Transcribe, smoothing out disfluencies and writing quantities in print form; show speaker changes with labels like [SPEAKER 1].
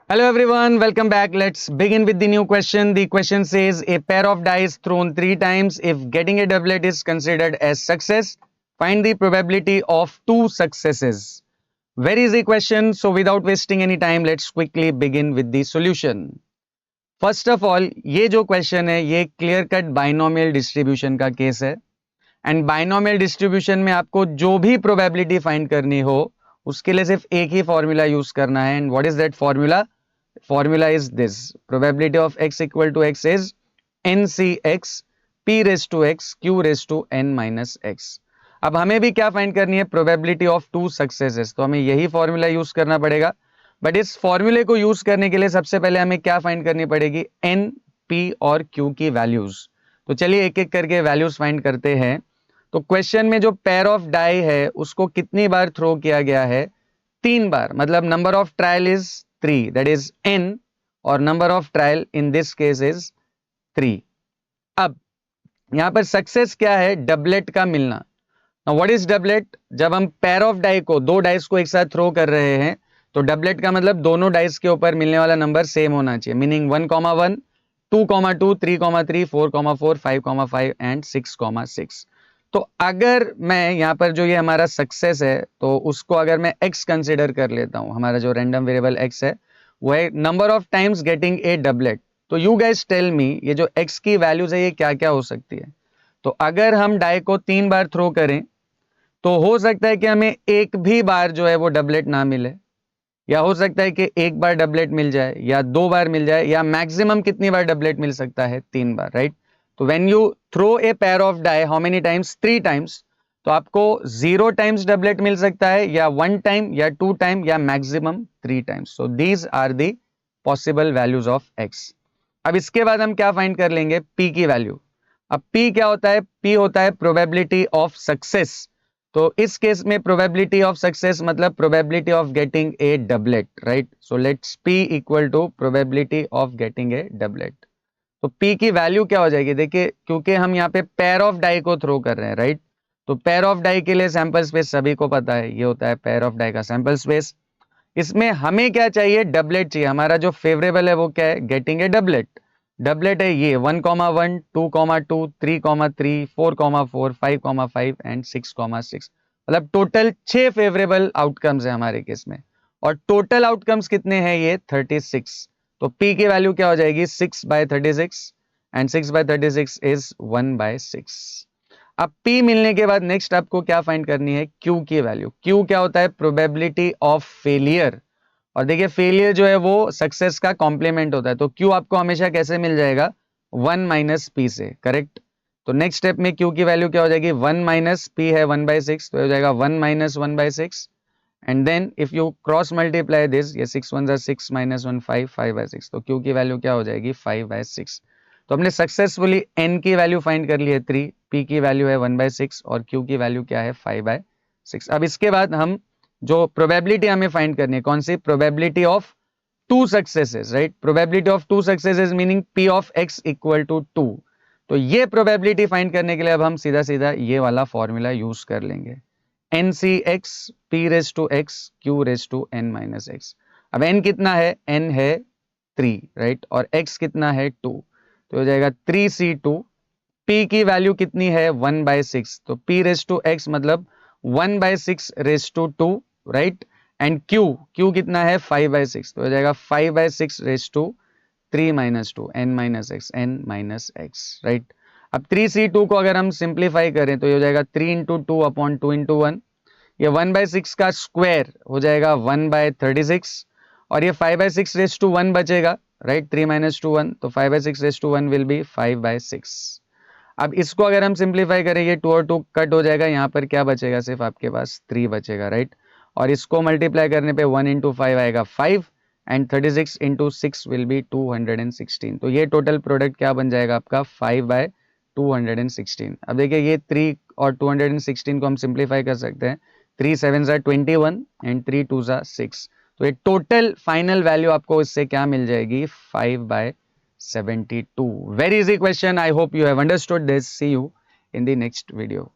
[SPEAKER 1] Hello everyone, welcome back. Let's begin with the new question. The question says a pair of dice thrown 3 times. If getting a doublet is considered as success, find the probability of 2 successes. Very easy question. So without wasting any time, let's quickly begin with the solution. First of all, ये जो question है ये clear cut binomial distribution का case है. And binomial distribution में आपको जो भी प्रोबेबिलिटी फाइंड करनी हो उसके लिए सिर्फ एक ही फॉर्मूला यूज करना है. And what is that formula is this. Probability of x equal to x is NCx p raise to x q raise to n minus x. अब हमें भी क्या फाइंड करनी है, प्रोबेबिलिटी ऑफ 2 सक्सेसेस. तो हमें यही फॉर्मूला यूज करना पड़ेगा. बट इस फॉर्मूले को यूज करने के लिए सबसे पहले हमें क्या फाइंड करनी पड़ेगी, n p और q की वैल्यूज. तो चलिए एक एक करके वैल्यूज फाइंड करते हैं. तो क्वेश्चन में जो पेयर ऑफ डाई है उसको कितनी बार थ्रो किया गया है, 3 बार. मतलब number of trial is 3, that is n, और number of trial in this case is 3. अब यहां पर सक्सेस क्या है, डबलेट का मिलना. Now what is doublet? जब हम पेयर ऑफ डाई को, 2 डाइस को एक साथ थ्रो कर रहे हैं तो डबलेट का मतलब दोनों डाइस के ऊपर मिलने वाला नंबर सेम होना चाहिए. Meaning 1,1, 2,2, 3,3, 4,4, 5,5 and 6,6. तो अगर मैं यहाँ पर जो ये हमारा सक्सेस है तो उसको अगर मैं x कंसिडर कर लेता हूँ, हमारा जो रैंडम वेरिएबल x है वो है number of times getting a doublet. तो यू गाइस टेल मी ये जो x की वैल्यूज है ये क्या क्या हो सकती है. तो अगर हम डाई को 3 बार थ्रो करें तो हो सकता है कि हमें एक भी बार जो है वो डबलेट ना मिले, या हो सकता है कि एक बार डबलेट मिल जाए, या 2 बार मिल जाए, या मैक्सिमम कितनी बार डबलेट मिल सकता है, 3 बार, राइट. तो when you throw a pair of die how many times, 3 times, तो आपको 0 टाइम्स डबलेट मिल सकता है, या 1 टाइम, या 2 टाइम, या maximum 3 times. So these are the possible values of x. अब इसके बाद हम क्या फाइंड कर लेंगे, पी की वैल्यू. अब पी क्या होता है, पी होता है प्रोबेबिलिटी ऑफ सक्सेस. तो इस केस में प्रोबेबिलिटी ऑफ सक्सेस मतलब probability of getting a doublet, right. So let's p equal to probability of getting a doublet. तो पी की वैल्यू क्या हो जाएगी, देखिए क्योंकि हम यहाँ पे पेयर ऑफ डाई को थ्रो कर रहे हैं, राइट. तो पेयर ऑफ डाई के लिए सैंपल स्पेस सभी को पता है, ये होता है पेयर ऑफ डाई का सैंपल स्पेस. इसमें हमें क्या चाहिए, डबलेट चाहिए. हमारा जो फेवरेबल है वो क्या है, गेटिंग ए डबलेट. डबलेट है ये 1,1, 2,2, 3,3, 4,4, 5,5 एंड 6,6. मतलब टोटल 6 फेवरेबल आउटकम्स है हमारे केस में, और टोटल आउटकम्स कितने हैं, ये 36. तो P की वैल्यू क्या हो जाएगी, 6/36, एंड 6/36 इज 1/6. अब P मिलने के बाद नेक्स्ट आपको क्या फाइंड करनी है, Q की वैल्यू. Q क्या होता है, प्रोबेबिलिटी ऑफ फेलियर. और देखिए फेलियर जो है वो सक्सेस का कॉम्प्लीमेंट होता है. तो Q आपको हमेशा कैसे मिल जाएगा, 1 माइनस P से, करेक्ट. तो नेक्स्ट स्टेप में Q की वैल्यू क्या हो जाएगी, 1 माइनस P है 1/6, तो हो जाएगा 1 minus 1/6. And then if you cross multiply this, ये 6 1 6 माइनस 1 5, 5/6. तो Q की वैल्यू क्या हो जाएगी, 5/6. तो हमने सक्सेसफुली n की वैल्यू फाइंड कर ली है 3, P की वैल्यू है 1/6 और Q की वैल्यू क्या है 5/6. अब इसके बाद हम जो प्रोबेबिलिटी हमें फाइंड करनी है, कौन सी, probability of 2 successes, right. Probability of 2 successes meaning P of x equal to 2. तो ये प्रोबेबिलिटी फाइंड करने के लिए अब हम सीधा सीधा ये वाला फॉर्मूला यूज कर लेंगे, NCx p raise to x q raise to n minus x. अब n कितना है, n है 3, राइट, और x कितना है 2. तो हो जाएगा 3c2. p की वैल्यू कितनी है 1/6, तो p रेज टू x मतलब 1/6 raise to 2, right. And q कितना है 5/6, तो हो जाएगा 5/6 रेज टू 3 minus 2 n minus x, right. अब 3c2 को अगर हम सिंप्लीफाई करें तो ये हो जाएगा 3 इंटू 2/2 × 1. ये 1/6 का स्क्वायर हो जाएगा 1/36, और ये 5/6 रेज टू 1 बचेगा, राइट. 3 माइनस 2 1, तो 5/6 रेज टू 1 विल बी 5/6. अब इसको अगर हम सिंप्लीफाई करें, ये 2 और 2 कट हो जाएगा, यहाँ पर क्या बचेगा, सिर्फ आपके पास 3 बचेगा, राइट. और इसको मल्टीप्लाई करने पे 1 इंटू 5 आएगा 5, एंड 36 इंटू 6 विल बी 216. तो ये टोटल प्रोडक्ट क्या बन जाएगा आपका, 5/216. अब देखिए ये 3 और 216 को हम सिंप्लीफाई कर सकते हैं. 3 7 21 एंड 3 2 6. तो ये टोटल फाइनल वैल्यू आपको इससे क्या मिल जाएगी, 5/72. Very easy question. I hope you have understood this. See you in the next video.